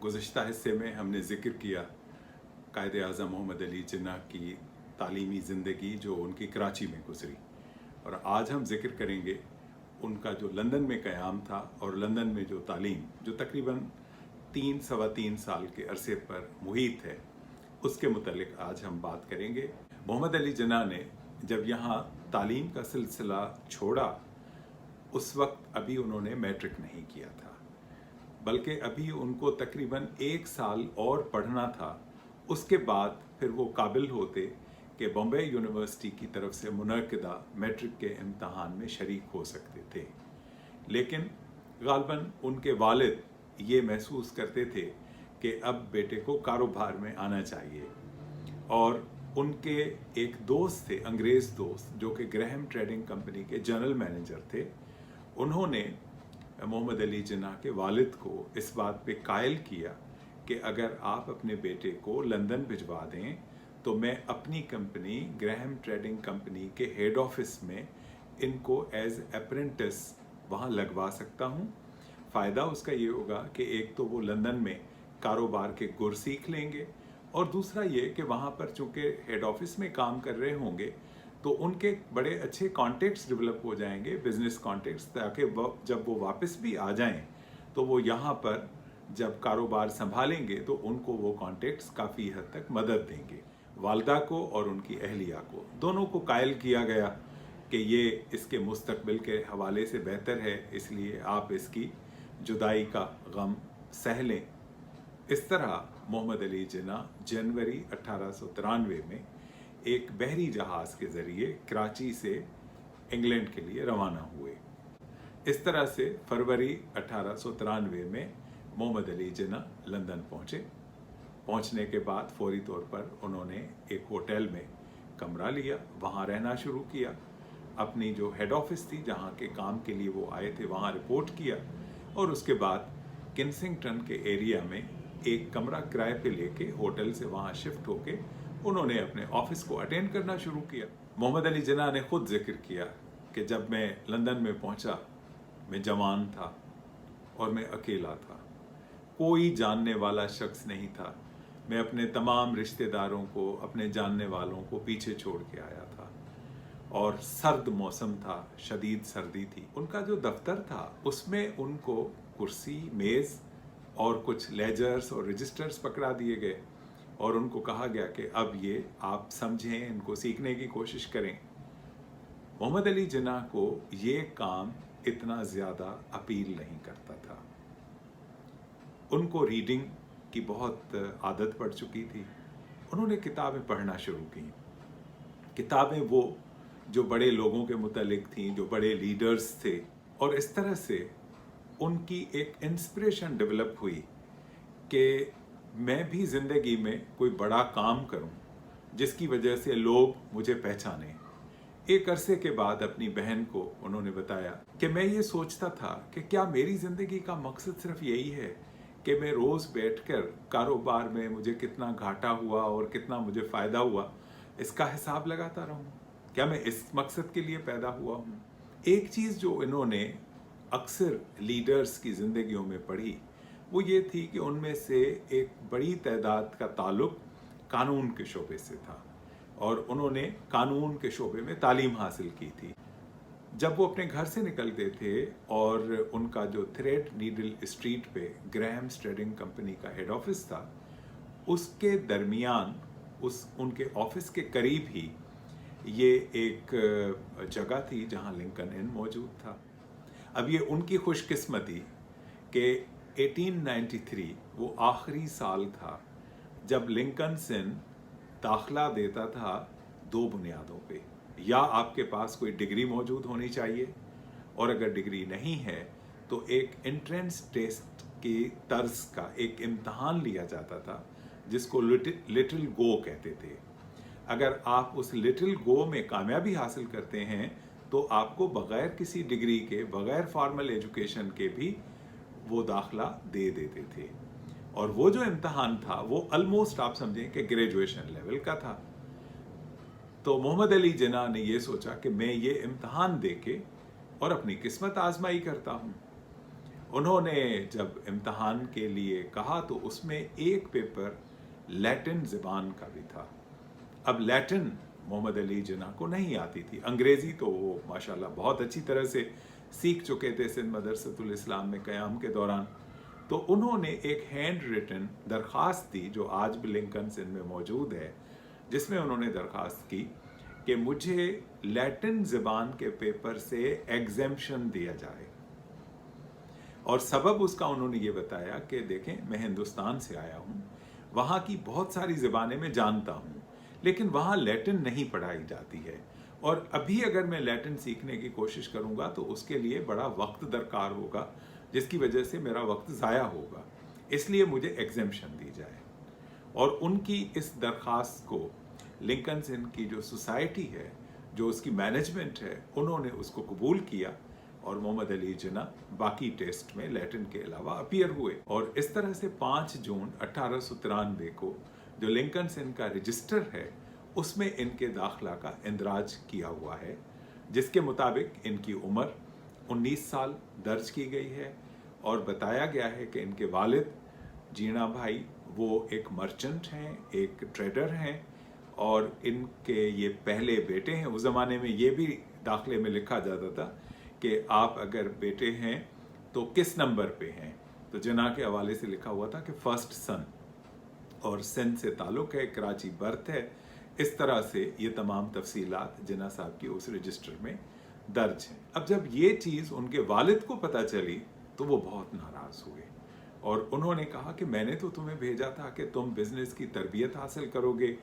गुज़िश्ता हिस्से में हमने ज़िक्र किया कायद-ए-आज़म मोहम्मद अली जिन्ना की तालीमी ज़िंदगी जो उनकी कराची में गुज़री, और आज हम ज़िक्र करेंगे उनका जो लंदन में क़याम था और लंदन में जो तालीम जो तकरीबन 3 साल के अरसे पर मुहित है, उसके मुतल्लिक़ आज हम बात करेंगे। मोहम्मद अली जिन्ना ने जब यहाँ तालीम का सिलसिला छोड़ा, उस वक्त अभी उन्होंने मैट्रिक नहीं किया था, बल्कि अभी उनको तकरीबन 1 साल और पढ़ना था। उसके बाद फिर वो काबिल होते कि बॉम्बे यूनिवर्सिटी की तरफ से मुनक़िदा मैट्रिक के इम्तहान में शरीक हो सकते थे। लेकिन ग़ालिबन उनके वालिद ये महसूस करते थे कि अब बेटे को कारोबार में आना चाहिए, और उनके एक दोस्त थे, अंग्रेज़ दोस्त, जो कि ग्रैहम ट्रेडिंग कंपनी के जनरल मैनेजर थे। उन्होंने मोहम्मद अली जिन्ना के वालिद को इस बात पे कायल किया कि अगर आप अपने बेटे को लंदन भिजवा दें तो मैं अपनी कंपनी ग्रैहम ट्रेडिंग कंपनी के हेड ऑफिस में इनको एज अप्रेंटिस वहाँ लगवा सकता हूँ। फ़ायदा उसका ये होगा कि एक तो वो लंदन में कारोबार के गुर सीख लेंगे, और दूसरा ये कि वहाँ पर चूँकि हेड ऑफिस में काम कर रहे होंगे तो उनके बड़े अच्छे कॉन्टेक्ट्स डेवलप हो जाएंगे, बिजनेस कॉन्टेक्ट्स, ताकि जब वो वापस भी आ जाएं तो वो यहाँ पर जब कारोबार संभालेंगे तो उनको वो कॉन्टेक्ट्स काफ़ी हद तक मदद देंगे। वालदा को और उनकी अहलिया को दोनों को कायल किया गया कि ये इसके मुस्तकबिल के हवाले से बेहतर है, इसलिए आप इसकी जुदाई का गम सह लें। इस तरह मोहम्मद अली जिन्ना जनवरी 1893 में एक बहरी जहाज़ के ज़रिए कराची से इंग्लैंड के लिए रवाना हुए। इस तरह से फरवरी 1893 में मोहम्मद अली जिन्ना लंदन पहुँचे। पहुँचने के बाद फौरी तौर पर उन्होंने एक होटल में कमरा लिया, वहाँ रहना शुरू किया। अपनी जो हेड ऑफिस थी, जहाँ के काम के लिए वो आए थे, वहाँ रिपोर्ट किया, और उसके बाद किंगस्टन के एरिया में एक कमरा किराए पे लेके होटल से वहाँ शिफ्ट होके उन्होंने अपने ऑफिस को अटेंड करना शुरू किया। मोहम्मद अली जिन्ना ने खुद जिक्र किया कि जब मैं लंदन में पहुंचा, मैं जवान था और मैं अकेला था, कोई जानने वाला शख्स नहीं था। मैं अपने तमाम रिश्तेदारों को, अपने जानने वालों को पीछे छोड़ के आया था, और सर्द मौसम था, शदीद सर्दी थी। उनका जो दफ्तर था उसमें उनको कुर्सी, मेज़ और कुछ लेजर्स और रजिस्टर्स पकड़ा दिए गए, और उनको कहा गया कि अब ये आप समझें, इनको सीखने की कोशिश करें। मोहम्मद अली जिन्ना को ये काम इतना ज़्यादा अपील नहीं करता था। उनको रीडिंग की बहुत आदत पड़ चुकी थी। उन्होंने किताबें पढ़ना शुरू की। किताबें वो जो बड़े लोगों के मुतालिक थीं, जो बड़े लीडर्स थे, और इस तरह से उनकी एक इंस्पिरेशन डेवलप हुई कि मैं भी ज़िंदगी में कोई बड़ा काम करूं जिसकी वजह से लोग मुझे पहचानें। एक अरसे के बाद अपनी बहन को उन्होंने बताया कि मैं ये सोचता था कि क्या मेरी ज़िंदगी का मकसद सिर्फ यही है कि मैं रोज़ बैठकर कारोबार में मुझे कितना घाटा हुआ और कितना मुझे फ़ायदा हुआ इसका हिसाब लगाता रहूं? क्या मैं इस मकसद के लिए पैदा हुआ हूं? एक चीज़ जो इन्होंने अक्सर लीडर्स की ज़िंदगियों में पढ़ी, वो ये थी कि उनमें से एक बड़ी तादाद का ताल्लुक कानून के शोबे से था, और उन्होंने कानून के शोबे में तालीम हासिल की थी। जब वो अपने घर से निकलते थे और उनका जो थ्रेड नीडल स्ट्रीट पे ग्रैहम ट्रेडिंग कंपनी का हेड ऑफिस था, उसके दरमियान उनके ऑफिस के करीब ही ये एक जगह थी जहाँ लिंकन इन मौजूद था। अब ये उनकी खुशकिस्मती कि 1893 वो आखिरी साल था जब लिंकन इन दाखला देता था 2 बुनियादों पे। या आपके पास कोई डिग्री मौजूद होनी चाहिए, और अगर डिग्री नहीं है तो एक एंट्रेंस टेस्ट की तर्ज का एक इम्तहान लिया जाता था जिसको लिटिल गो कहते थे। अगर आप उस लिटिल गो में कामयाबी हासिल करते हैं तो आपको बग़ैर किसी डिग्री के, बग़ैर फॉर्मल एजुकेशन के भी वो दाखला दे देते थे। और वो जो इम्तहान था वो ऑलमोस्ट आप समझें कि ग्रेजुएशन लेवल का था। तो मोहम्मद अली जिन्ना ने ये सोचा कि मैं ये इम्तहान दे के और अपनी किस्मत आजमाई करता हूँ। उन्होंने जब इम्तहान के लिए कहा तो उसमें एक पेपर लैटिन ज़बान का भी था। अब लैटिन मोहम्मद अली जिन्ना को नहीं आती थी, अंग्रेज़ी तो वो माशाल्लाह बहुत अच्छी तरह से सीख चुके थे सिंध मदरसतुल इस्लाम में क़याम के दौरान। तो उन्होंने एक हैंड रिटन दरख्वास्त दी जो आज भी लिंकन सिंध में मौजूद है, जिसमें उन्होंने दरख्वास्त की कि मुझे लैटिन ज़बान के पेपर से एग्जेम्पशन दिया जाए। और सबब उसका उन्होंने ये बताया कि देखें, मैं हिंदुस्तान से आया हूँ, वहाँ की बहुत सारी ज़बानें मैं जानता हूँ, लेकिन वहाँ लैटिन नहीं पढ़ाई जाती है, और अभी अगर मैं लैटिन सीखने की कोशिश करूँगा तो उसके लिए बड़ा वक्त दरकार होगा, जिसकी वजह से मेरा वक्त ज़ाया होगा, इसलिए मुझे एग्जेम्पशन दी जाए। और उनकी इस दरख्वास्त को लिंकन सिंध की जो सोसाइटी है, जो उसकी मैनेजमेंट है, उन्होंने उसको कबूल किया और मोहम्मद अली जिन्ना बाकी टेस्ट में लैटिन के अलावा अपीयर हुए। और इस तरह से 5 जून 1893 को जो लिंकन सिंध का रजिस्टर है उसमें इनके दाखिला का इंदराज किया हुआ है, जिसके मुताबिक इनकी उम्र 19 साल दर्ज की गई है और बताया गया है कि इनके वालिद जीना भाई वो एक मर्चेंट हैं, एक ट्रेडर हैं, और इनके ये पहले बेटे हैं। उस ज़माने में ये भी दाखिले में लिखा जाता था कि आप अगर बेटे हैं तो किस नंबर पे हैं, तो जिन्ना के हवाले से लिखा हुआ था कि फर्स्ट सन, और सिंध से ताल्लुक़ है, कराची बर्थ है। इस तरह से ये तमाम तफसीलात जिन्ना साहब की उस रजिस्टर में दर्ज हैं। अब जब ये चीज़ उनके वालिद को पता चली तो वो बहुत नाराज़ हुए और उन्होंने कहा कि मैंने तो तुम्हें भेजा था कि तुम बिज़नेस की तरबियत हासिल करोगे,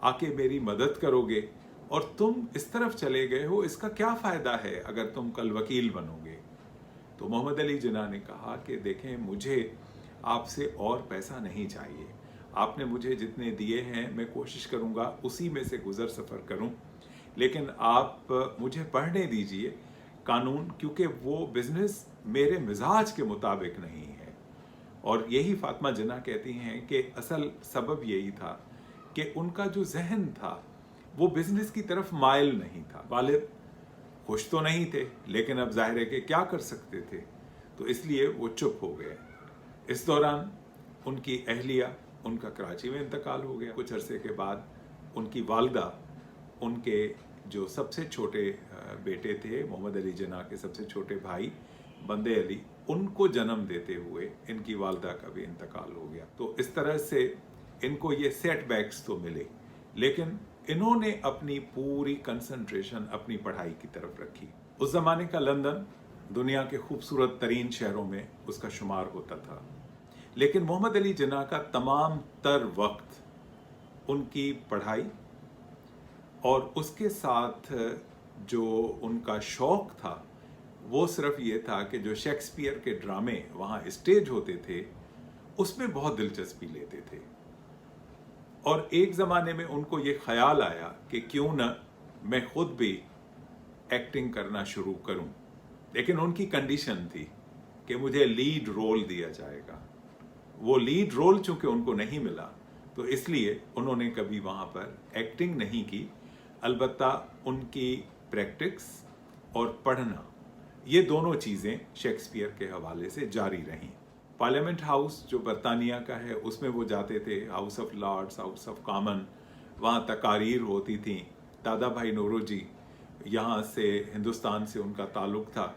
आके मेरी मदद करोगे, और तुम इस तरफ चले गए हो, इसका क्या फ़ायदा है अगर तुम कल वकील बनोगे। तो मोहम्मद अली जिन्ना ने कहा कि देखें, मुझे आपसे और पैसा नहीं चाहिए, आपने मुझे जितने दिए हैं मैं कोशिश करूँगा उसी में से गुज़र सफ़र करूँ, लेकिन आप मुझे पढ़ने दीजिए कानून, क्योंकि वो बिज़नेस मेरे मिजाज के मुताबिक नहीं है। और यही फातिमा जिन्ना कहती हैं कि असल सबब यही था कि उनका जो जहन था वो बिज़नेस की तरफ माइल नहीं था। वालिद खुश तो नहीं थे, लेकिन अब जाहिर है कि क्या कर सकते थे, तो इसलिए वो चुप हो गए। इस दौरान उनकी अहलिया, उनका कराची में इंतकाल हो गया। कुछ अरसे के बाद उनकी वालदा उनके जो सबसे छोटे बेटे थे, मोहम्मद अली जिन्ना के सबसे छोटे भाई बंदे अली, उनको जन्म देते हुए इनकी वालदा का भी इंतकाल हो गया। तो इस तरह से इनको ये सेटबैक्स तो मिले, लेकिन इन्होंने अपनी पूरी कंसंट्रेशन अपनी पढ़ाई की तरफ रखी। उस ज़माने का लंदन दुनिया के खूबसूरत तरीन शहरों में उसका शुमार होता था, लेकिन मोहम्मद अली जिन्ना का तमाम तर वक्त उनकी पढ़ाई और उसके साथ जो उनका शौक़ था वो सिर्फ ये था कि जो शेक्सपियर के ड्रामे वहाँ स्टेज होते थे उसमें बहुत दिलचस्पी लेते थे। और एक ज़माने में उनको ये ख्याल आया कि क्यों न मैं ख़ुद भी एक्टिंग करना शुरू करूं, लेकिन उनकी कंडीशन थी कि मुझे लीड रोल दिया जाएगा। वो लीड रोल चूंकि उनको नहीं मिला तो इसलिए उन्होंने कभी वहाँ पर एक्टिंग नहीं की, अलबत्ता उनकी प्रैक्टिस और पढ़ना, ये दोनों चीज़ें शेक्सपियर के हवाले से जारी रहीं। पार्लियामेंट हाउस जो बरतानिया का है उसमें वो जाते थे, House of Lords, House of Common, वहाँ तकारीर होती थी। दादा भाई नौरोजी यहाँ से, हिंदुस्तान से उनका ताल्लुक़ था,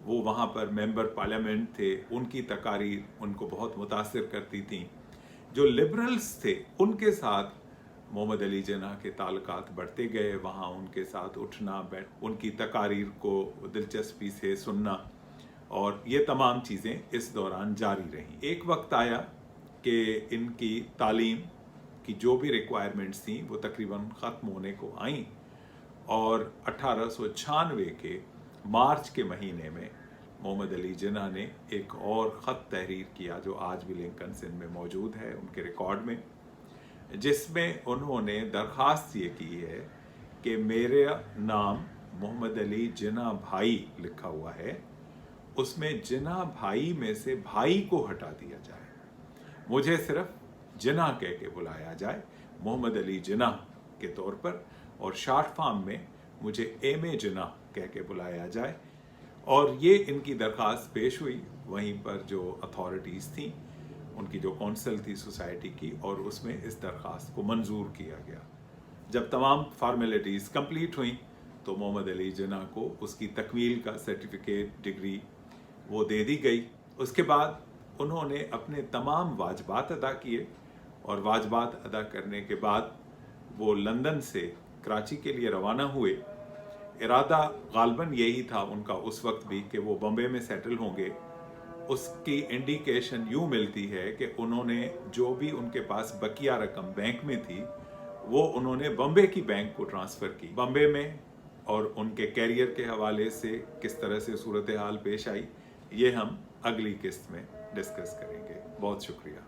वो वहाँ पर मेंबर पार्लियामेंट थे, उनकी तकारीर उनको बहुत मुतासिर करती थी। जो लिबरल्स थे उनके साथ मोहम्मद अली जिन्ना के ताल्लुकात बढ़ते गए, वहाँ उनके साथ उठना बैठ, उनकी तकारीर को दिलचस्पी से सुनना, और ये तमाम चीज़ें इस दौरान जारी रहीं। एक वक्त आया कि इनकी तालीम की जो भी रिक्वायरमेंट्स थी वो तकरीबन ख़त्म होने को आईं, और 1896 के मार्च के महीने में मोहम्मद अली जिन्ना ने एक और ख़त तहरीर किया जो आज भी लिंकन सिंध में मौजूद है उनके रिकॉर्ड में, जिसमें उन्होंने दरख्वास्त ये की है कि मेरा नाम मोहम्मद अली जिन्ना भाई लिखा हुआ है, उसमें जिन्ना भाई में से भाई को हटा दिया जाए, मुझे सिर्फ जिन्ना कह के बुलाया जाए, मोहम्मद अली जिन्ना के तौर पर, और शॉर्ट फॉर्म में मुझे एम ए जिन्ना कह के बुलाया जाए। और ये इनकी दरख्वास्त पेश हुई वहीं पर जो अथॉरिटीज़ थी उनकी जो कौंसिल थी सोसाइटी की, और उसमें इस दरख्वास्त को मंजूर किया गया। जब तमाम फार्मेलिटीज़ कंप्लीट हुई तो मोहम्मद अली जिन्ना को उसकी तकमील का सर्टिफिकेट, डिग्री वो दे दी गई। उसके बाद उन्होंने अपने तमाम वाजबात अदा किए, और वाजबात अदा करने के बाद वो लंदन से कराची के लिए रवाना हुए। इरादा गालबन यही था उनका उस वक्त भी कि वो बम्बे में सेटल होंगे। उसकी इंडिकेशन यूँ मिलती है कि उन्होंने जो भी उनके पास बकिया रकम बैंक में थी वो उन्होंने बम्बे की बैंक को ट्रांसफ़र की। बम्बे में और उनके कैरियर के हवाले से किस तरह से सूरत हाल पेश आई, ये हम अगली किस्त में डिस्कस करेंगे। बहुत शुक्रिया।